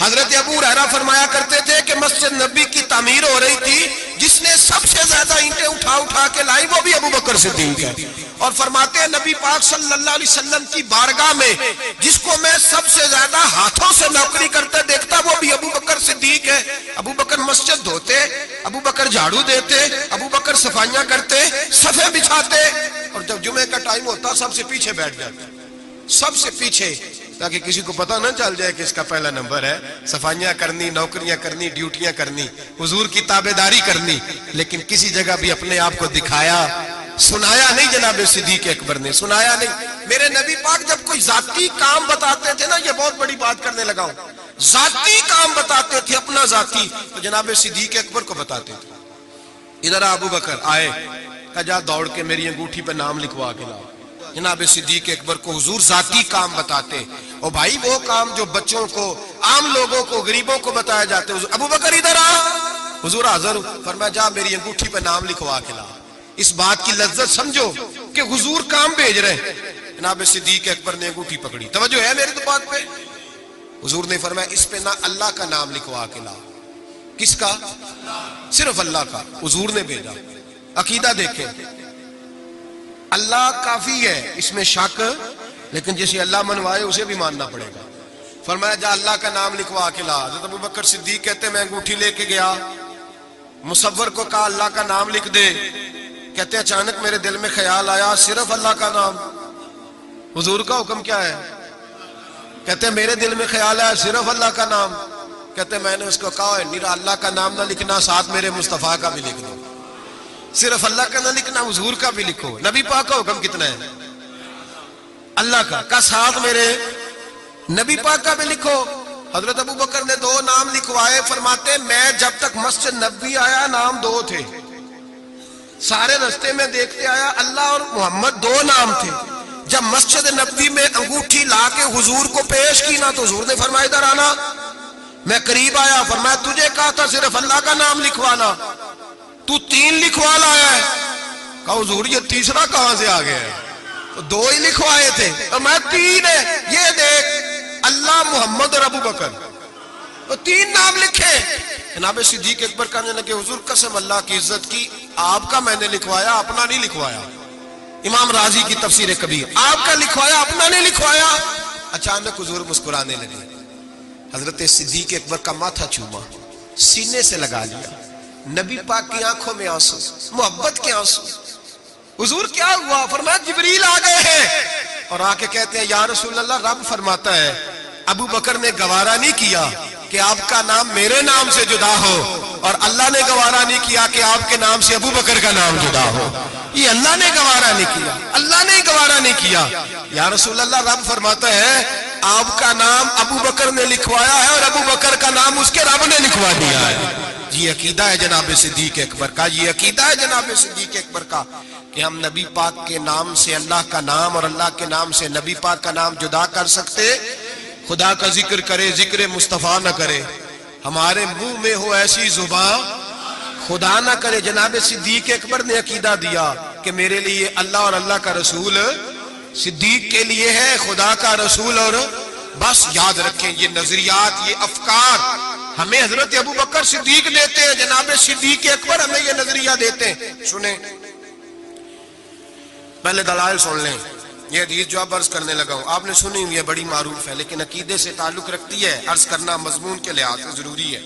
حضرت ابو ہریرہ فرمایا کرتے تھے کہ مسجد نبی کی تعمیر ہو رہی تھی، جس نے سب سے زیادہ اینٹیں اٹھا اٹھا کے لائی وہ بھی ابو بکر صدیق ہے، اور فرماتے ہیں نبی پاک صلی اللہ علیہ وسلم کی بارگاہ میں جس کو میں سب سے زیادہ ہاتھوں سے نوکری کرتے دیکھتا وہ بھی ابو بکر صدیق ہے۔ ابو بکر مسجد دھوتے، ابو بکر جھاڑو دیتے، ابو بکر صفائیاں کرتے، صفیں بچھاتے، اور جب جمعے کا ٹائم ہوتا سب سے پیچھے بیٹھ جاتے، سب سے پیچھے، تاکہ کسی کو پتہ نہ چل جائے کہ اس کا پہلا نمبر ہے، صفائیاں کرنی، نوکریاں کرنی، ڈیوٹیاں کرنی، حضور کی تابعداری کرنی، لیکن کسی جگہ بھی اپنے آپ کو دکھایا، سنایا نہیں۔ جناب صدیق اکبر نے سنایا نہیں۔ میرے نبی پاک جب کوئی ذاتی کام بتاتے تھے نا، یہ بہت بڑی بات کرنے لگا ہوں، ذاتی کام بتاتے تھے اپنا ذاتی، تو جناب صدیق اکبر کو بتاتے تھے۔ ادھر ابو بکر آئے، کہا جا دوڑ کے میری انگوٹھی پہ نام لکھوا کے لاؤ۔ جناب صدیق اکبر کو حضور ذاتی کام بتاتے، اور بھائی وہ کام جو بچوں کو، عام لوگوں کو، غریبوں کو بتایا جاتے، ابو بکر ادھر آ، حضور حاضر، فرمایا جا میری انگوٹھی پہ نام لکھوا کے لا۔ اس بات کی لذت سمجھو کہ حضور کام بھیج رہے ہیں۔ جناب صدیق اکبر نے انگوٹھی پکڑی، توجہ ہے میری تو بات پہ؟ حضور نے فرمایا اس پہ نہ اللہ کا نام لکھوا کے لا۔ کس کا؟ صرف اللہ کا۔ حضور نے بھیجا۔ عقیدہ دیکھیں، اللہ کافی ہے، اس میں شک، لیکن جسے اللہ منوائے اسے بھی ماننا پڑے گا۔ فرمایا جا اللہ کا نام لکھوا کے لا۔ حضرت ابو بکر صدیق کہتے ہیں میں انگوٹھی لے کے گیا، مصور کو کہا اللہ کا نام لکھ دے، کہتے ہیں اچانک میرے دل میں خیال آیا صرف اللہ کا نام۔ حضور کا حکم کیا ہے؟ کہتے ہیں میرے دل میں خیال آیا صرف اللہ کا نام۔ کہتے ہیں میں نے اس کو کہا ہے میرا اللہ کا نام نہ لکھنا، ساتھ میرے مصطفیٰ کا بھی لکھ دو، صرف اللہ کا نہ لکھنا، حضور کا بھی لکھو۔ نبی پاک کا حکم کتنا ہے؟ اللہ کا ساتھ میرے نبی پاک کا بھی لکھو۔ حضرت ابو بکر نے 2 نام لکھوائے، فرماتے میں جب تک مسجد نبی آیا نام 2 تھے، سارے رستے میں دیکھتے آیا اللہ اور محمد 2 نام تھے۔ جب مسجد نبی میں انگوٹھی لا کے حضور کو پیش کی نا تو حضور نے فرمایا ادھر آنا۔ میں قریب آیا، فرمایا تجھے کہا تھا صرف اللہ کا نام لکھوانا، تو 3 لکھوا لایا ہے۔ کہا حضور یہ تیسرا کہاں سے آ گیا ہے؟ تو 2 ہی لکھوائے تھے، اور میں 3 ہے، یہ دیکھ اللہ، محمد اور ابو بکر، تو 3 نام لکھے۔ جناب صدیق اکبر کہنے لگے حضور قسم اللہ کی عزت کی، آپ کا میں نے لکھوایا، اپنا نہیں لکھوایا۔ امام راضی کی تفسیر کبیر، آپ کا لکھوایا اپنا نہیں لکھوایا۔ اچانک حضور مسکرانے لگے، حضرت صدیق اکبر کا ماتھا چوما، سینے سے لگا لیا، نبی پاک کی آنکھوں میں آنسو، محبت کے آنسو۔ حضور کیا ہوا؟ فرمایا جبریل آ گئے ہیں، اور آ کے کہتے ہیں یا رسول اللہ رب فرماتا ہے ابو بکر نے گوارا نہیں کیا کہ آپ کا نام میرے نام سے جدا ہو، اور اللہ نے گوارا نہیں کیا کہ آپ کے نام سے ابو بکر کا نام جدا ہو۔ یہ اللہ نے گوارا نہیں کیا، اللہ نے گوارا نہیں کیا۔ یا رسول اللہ رب فرماتا ہے آپ کا نام ابو بکر نے لکھوایا ہے، اور ابو بکر کا نام اس کے رب نے لکھوا دیا ہے۔ یہ عقیدہ ہے جناب صدیق اکبر کا، یہ عقیدہ ہے جناب صدیق اکبر کا کہ ہم نبی پاک کے نام سے اللہ کا نام اور اللہ کے نام سے نبی پاک کا نام جدا کر سکتے؟ خدا کا ذکر کرے، ذکر مصطفیٰ نہ کرے، ہمارے منہ میں ہو ایسی زبان خدا نہ کرے۔ جناب صدیق اکبر نے عقیدہ دیا کہ میرے لیے اللہ اور اللہ کا رسول، صدیق کے لیے ہے خدا کا رسول، اور بس یاد رکھیں یہ نظریات، یہ افکار ہمیں حضرت ابو بکر صدیق دیتے ہیں، جناب صدیق اکبر ہمیں یہ نظریہ دیتے ہیں۔ سنیں پہلے دلائل سن لیں، یہ حدیث جو اب عرض کرنے لگا ہوں آپ نے سنی ہوئی ہے، بڑی معروف ہے، لیکن عقیدے سے تعلق رکھتی ہے، عرض کرنا مضمون کے لحاظ سے ضروری ہے۔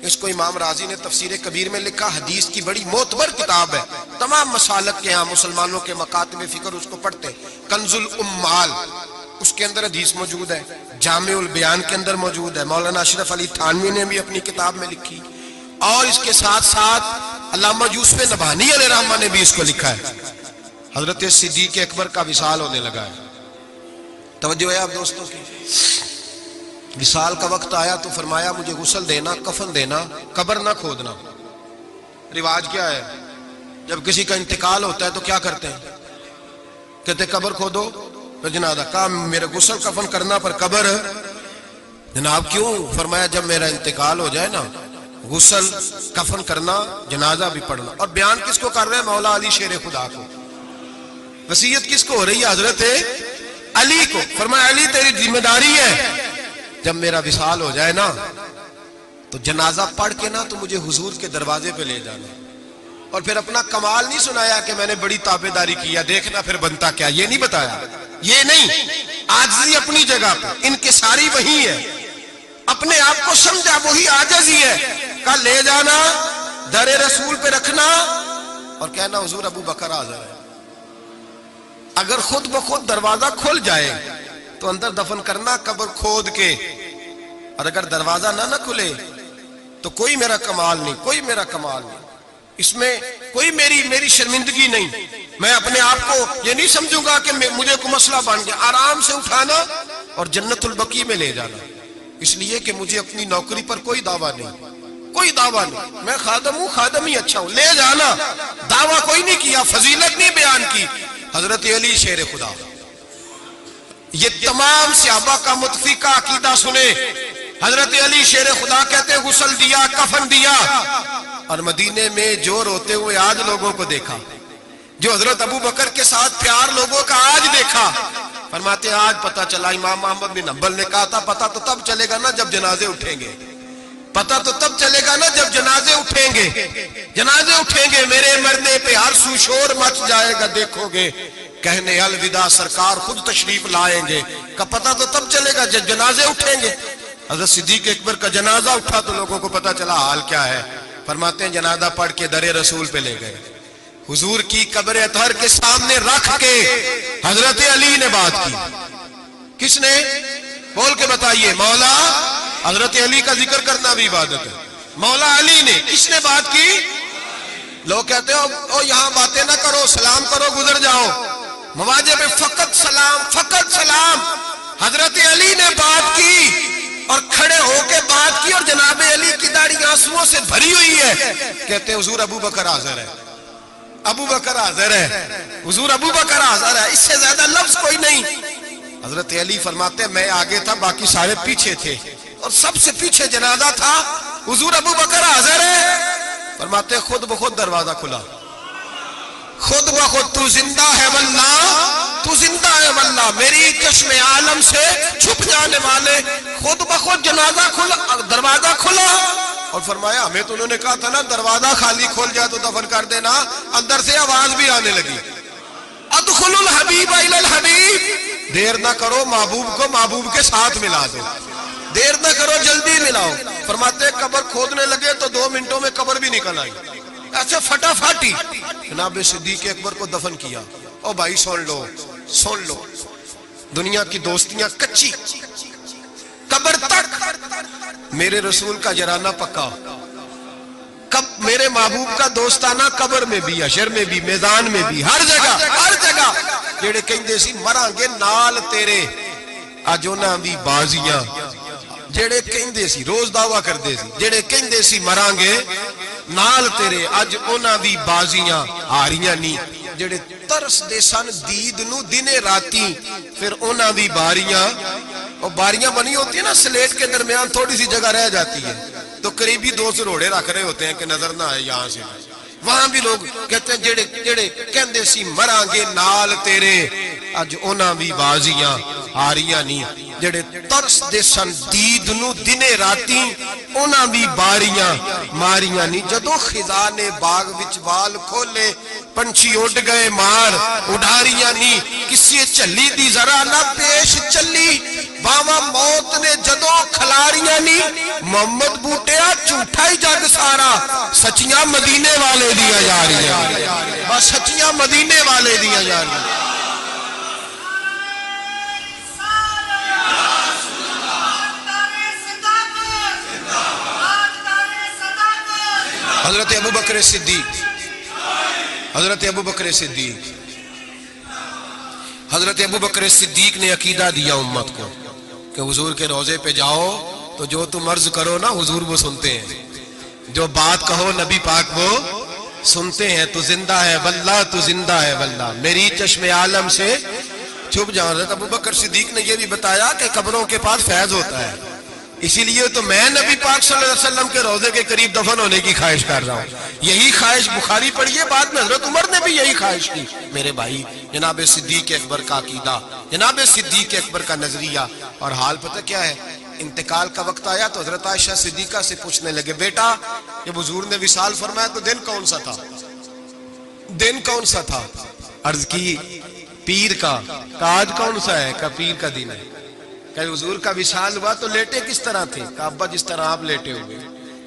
اس کو امام راضی نے تفسیر کبیر میں لکھا، حدیث کی بڑی معتبر کتاب ہے، تمام مسالک کے ہاں مسلمانوں کے مکاتب فکر اس کو پڑھتے ہیں۔ کنز الامال اس کے اندر حدیث موجود ہے، جامع البیان کے اندر موجود ہے، مولانا اشرف علی تھانوی نے بھی اپنی کتاب میں لکھی، اور اس کے ساتھ ساتھ علامہ یوسف نبہانی علیہ رحمہ نے بھی اس کو لکھا ہے۔ حضرت صدیق اکبر کا وصال ہونے لگا ہے، توجہ ہے آپ دوستوں کی۔ وصال کا وقت آیا تو فرمایا مجھے غسل دینا، کفن دینا، قبر نہ کھودنا۔ رواج کیا ہے جب کسی کا انتقال ہوتا ہے تو کیا کرتے ہیں؟ کہتے قبر کھودو تو جنازہ، کہا میرے غسل کفن کرنا پر قبر، جناب کیوں؟ فرمایا جب میرا انتقال ہو جائے نا غسل کفن کرنا، جنازہ بھی پڑھنا۔ اور بیان کس کو کر رہے ہیں؟ مولا علی شیر خدا کو۔ وصیت کس کو ہو رہی ہے؟ حضرت علی کو۔ فرمایا علی تیری ذمہ داری ہے جب میرا وصال ہو جائے نا تو جنازہ پڑھ کے نا تو مجھے حضور کے دروازے پہ لے جانا، اور پھر اپنا کمال نہیں سنایا کہ میں نے بڑی تابعداری کیا، دیکھنا پھر بنتا کیا، یہ نہیں بتایا، یہ نہیں، عاجزی اپنی جگہ پہ، انکساری وہی ہے، اپنے آپ کو سمجھا وہی عاجزی ہے، کہا لے جانا، در رسول پہ رکھنا اور کہنا حضور ابو بکر حاضر ہے۔ اگر خود بخود دروازہ کھل جائے تو اندر دفن کرنا قبر کھود کے، اور اگر دروازہ نہ کھلے تو کوئی میرا کمال نہیں، کوئی میرا کمال نہیں، اس میں کوئی میری شرمندگی نہیں، میں اپنے آپ کو یہ نہیں سمجھوں گا کہ مجھے کوئی مسئلہ بن گیا، آرام سے اٹھانا اور جنت البقیع میں لے جانا، اس لیے کہ مجھے اپنی نوکری پر کوئی دعویٰ نہیں، کوئی دعویٰ نہیں، میں خادم ہوں، خادم ہی اچھا ہوں، لے جانا، دعویٰ کوئی نہیں کیا، فضیلت نہیں بیان کی۔ حضرت علی شیر خدا، یہ تمام صحابہ کا متفقہ عقیدہ سنے، حضرت علی شیر خدا کہتے غسل دیا، کفن دیا، اور مدینے میں جو روتے ہوئے آج لوگوں کو دیکھا، جو حضرت ابو بکر کے ساتھ پیار لوگوں کا آج دیکھا، فرماتے ہیں آج پتہ چلا، امام احمد بن حنبل نے کہا تھا پتہ تو تب چلے گا نا جب جنازے اٹھیں گے، پتہ تو تب چلے گا نا جب جنازے اٹھیں گے، جنازے اٹھیں گے، میرے مرنے پہ ہر سو شور مچ جائے گا، دیکھو گے کہنے الوداع سرکار خود تشریف لائیں گے، کا پتہ تو تب چلے گا جب جنازے اٹھیں گے۔ حضرت صدیق اکبر کا جنازہ اٹھا تو لوگوں کو پتہ چلا حال کیا ہے، فرماتے ہیں جنازہ پڑھ کے در رسول پہ لے گئے، حضور کی قبر اطہر کے سامنے رکھ کے حضرت علی نے بات کی، کس نے؟ بول کے بتائیے، مولا، حضرت علی کا ذکر کرنا بھی عبادت ہے، مولا علی نے، کس نے بات کی؟ لوگ کہتے ہو یہاں باتیں نہ کرو، سلام کرو، گزر جاؤ، مواجہ پہ فقط سلام، فقط سلام، حضرت علی نے بات کی اور کھڑے ہو کے بات کی، اور جناب علی کی داڑھی آنسوؤں سے بھری ہوئی ہے، کہتے ہیں حضور ابو بکر حاضر ہے، ابو بکر حاضر ہے، حضور ابو بکر حاضر ہے، اس سے زیادہ لفظ کوئی نہیں۔ حضرت علی فرماتے ہیں میں آگے تھا، باقی سارے پیچھے تھے، اور سب سے پیچھے جنازہ تھا، حضور ابو بکر حاضر ہے، فرماتے ہیں خود بخود دروازہ کھلا، خود بخود، تو زندہ ہے واللہ، تو زندہ ہے واللہ، میری چشم عالم سے چھپ جانے والے، خود بخود جنازہ کھلا، دروازہ کھلا، اور فرمایا ہمیں تو انہوں نے کہا تھا نا دروازہ خالی کھول جائے تو دفن کر دینا، اندر سے آواز بھی آنے لگی، ادخلوا الحبیب الی الحبیب، دیر نہ کرو، محبوب کو محبوب کے ساتھ ملا دو، دیر نہ کرو، جلدی ملاؤ۔ فرماتے قبر کھودنے لگے تو 2 منٹوں میں قبر بھی نکل آئی، ایسے فٹا فاٹی، جناب صدیق اکبر کو دفن کیا۔ او بھائی سن لو، سن لو، دنیا کی دوستیاں کچی، قبر تک میرے رسول کا جرانہ پکا، کب میرے محبوب کا دوستانہ قبر میں بھی، حشر میں بھی، میدان میں بھی، ہر جگہ، ہر جگہ، جڑے کہندے سی مراں گے نال تیرے، اج انہاں دی بازیاں، جڑے کہندے سی روز دعویٰ کردے سی، جڑے کہندے سی مراں گے نال تیرے، اج انہاں دی بازیاں آ رہیاں نہیں، جڑے ترس دے سن دید نو دنے راتی، پھر انہاں دی باریاں، اور باریاں بنی ہوتی ہیں نا سلیٹ کے درمیان تھوڑی سی جگہ رہ جاتی ہے، تو قریبی 2 سروڑے رکھ رہے ہوتے ہیں کہ نظر نہ آئے یہاں سے، وہاں بھی لوگ کہتے ہیں جڑے کہندے سی مراں گے نال تیرے، اج انہاں دی بازیاں آ رہیاں نہیں، جڑے ترس دے سن دید نو دنے راتی، انہاں دی باریاں ماریاں نہیں، جدوں خزاں نے باغ وچ وال کھولے، پنچھی اڑ گئے مار اڈاریاں نہیں، کسی چلی دی ذرا نہ پیش چلی، باواں موت نے جدوں کھلاریاں نہیں، محمد بوٹیا جھوٹا ہی جگ سارا، سچیاں مدینے والے دیا جا رہی ہیں، بس سچیاں مدینے والے دیا جا رہی ہیں۔ حضرت ابو بکر صدیق، حضرت ابو بکر صدیق، حضرت ابو بکر صدیق نے عقیدہ دیا امت کو کہ حضور کے روضے پہ جاؤ تو جو تم عرض کرو نا حضور وہ سنتے ہیں، جو بات کہو نبی پاک وہ سنتے ہیں، تو زندہ ہے واللہ، تو زندہ ہے واللہ، میری چشم عالم سے چھپ جاؤ۔ حضرت ابو بکر صدیق نے یہ بھی بتایا کہ قبروں کے پاس فیض ہوتا ہے، اسی لیے تو میں نبی پاک صلی اللہ علیہ وسلم کے روضے کے قریب دفن ہونے کی خواہش کر رہا ہوں۔ یہی خواہش بخاری پڑھیے، بعد میں حضرت عمر نے بھی یہی خواہش کی۔ میرے بھائی، جناب صدیق اکبر کا عقیدہ، جناب صدیق اکبر کا نظریہ، اور حال پتہ کیا ہے؟ انتقال کا وقت آیا تو حضرت عائشہ صدیقہ سے پوچھنے لگے بیٹا جب حضور نے وصال فرمایا تو دن کون سا تھا؟ دن کون سا تھا؟ عرض کی پیر کا. کہا آج کون سا ہے؟ کہا پیر کا دن ہے. کہ حضور کا وصال ہوا تو لیٹے کس طرح تھے؟ کہ ابا جس طرح آپ لیٹے ہوئے.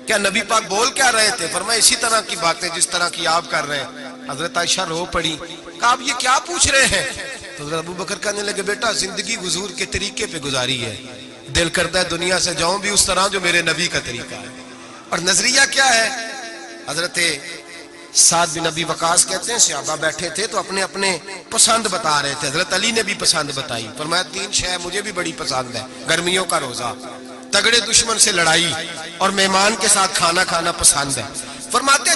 کیا نبی پاک بول کیا رہے تھے؟ فرمایا اسی طرح کی باتیں جس طرح کی آپ کر رہے ہیں. حضرت عائشہ رو پڑی. کہا آپ یہ کیا پوچھ رہے ہیں؟ تو حضرت ابو بکر کہنے لگے بیٹا زندگی حضور کے طریقے پہ گزاری ہے, دل کرتا ہے دنیا سے جاؤں بھی اس طرح جو میرے نبی کا طریقہ ہے. اور نظریہ کیا ہے؟ حضرت سعد بن ابی وقاص کہتے ہیں صحابہ بیٹھے تھے تو اپنے اپنے پسند بتا رہے تھے. حضرت علی نے بھی پسند بتائی. فرمایا 3 شے مجھے بھی بڑی پسند ہے, گرمیوں کا روزہ, تگڑے دشمن سے لڑائی اور مہمان کے ساتھ کھانا کھانا پسند ہے. فرماتے